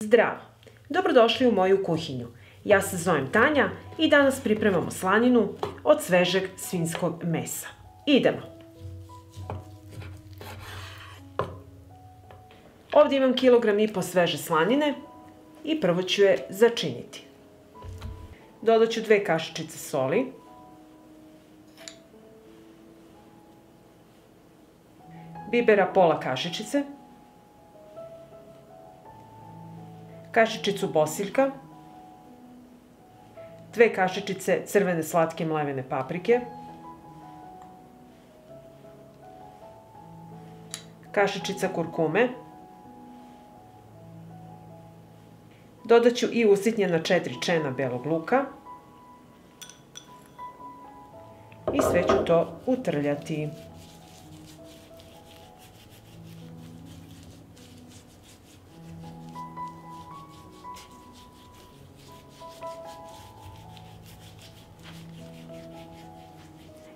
Zdravo! Dobrodošli u moju kuhinju. Ja se zovem Tanja i danas pripremamo slaninu od svežeg svinjskog mesa. Idemo! Ovdje imam 1,5 kg sveže slanine i prvo ću je začiniti. Dodat ću 2 kašičice soli, bibera pola kašičice, kašičicu bosiljka, 2 kašičice crvene slatke mlevene paprike, kašičica kurkume, dodat ću i usitnjena 4 čena belog luka i sve ću to utrljati.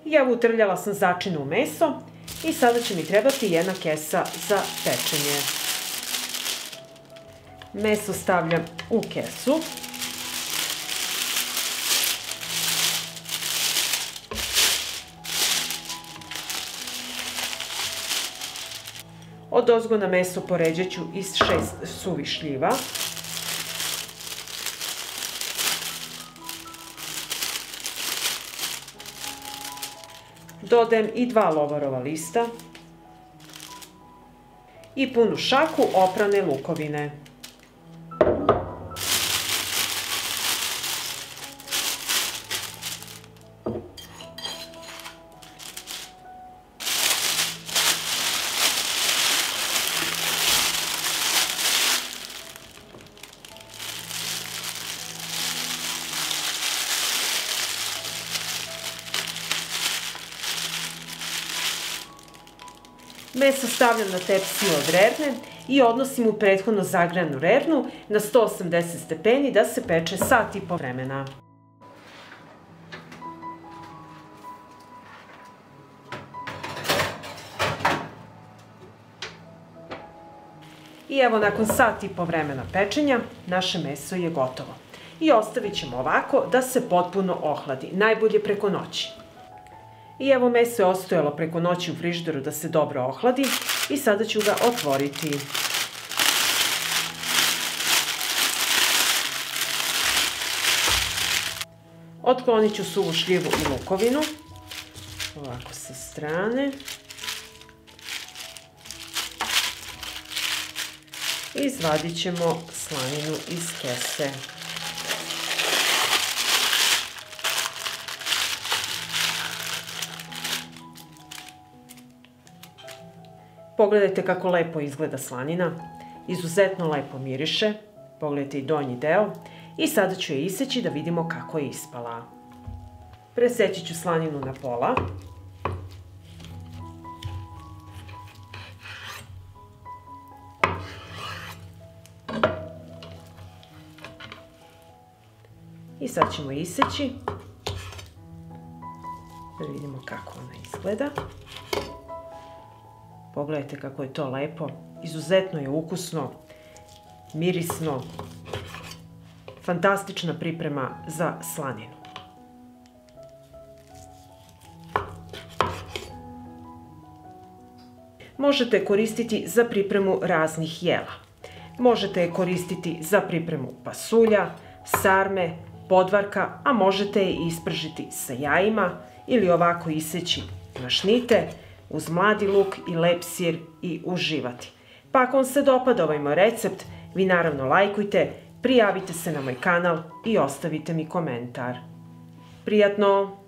Ja utrljala sam začinu u meso i sada će mi trebati 1 kesa za pečenje. Meso stavljam u kesu. Odozgo na meso poređat ću iz 6 suvih šljiva. Dodajem i 2 lovorova lista i punu šaku oprane lukovine. Meso stavljam na tepsiju od rerne i odnosim u prethodno zagrejanu rernu na 180 stepeni da se peče sat i po vremena. I evo, nakon sat i po vremena pečenja, naše meso je gotovo. I ostavit ćemo ovako da se potpuno ohladi, najbolje preko noći. I evo, meso je ostajalo preko noći u frižideru da se dobro ohladi i sada ću ga otvoriti. Otklonit ću suvu šljivu i lukovinu, ovako sa strane. I izvadit ćemo slaninu iz kese. Pogledajte kako lepo izgleda slanina, izuzetno lepo miriše, pogledajte i donji deo i sada ću je iseći da vidimo kako je ispala. Preseći ću slaninu na pola. I sad ćemo iseći da vidimo kako ona izgleda. Pogledajte kako je to lepo, izuzetno je ukusno, mirisno, fantastična priprema za slaninu. Možete je koristiti za pripremu raznih jela. Možete je koristiti za pripremu pasulja, sarme, podvarka, a možete je ispržiti sa jajima ili ovako iseći na šnite, uz mladi luk i lep sir i uživati. Pa ako vam se dopada ovaj moj recept, vi naravno lajkujte, prijavite se na moj kanal i ostavite mi komentar. Prijatno!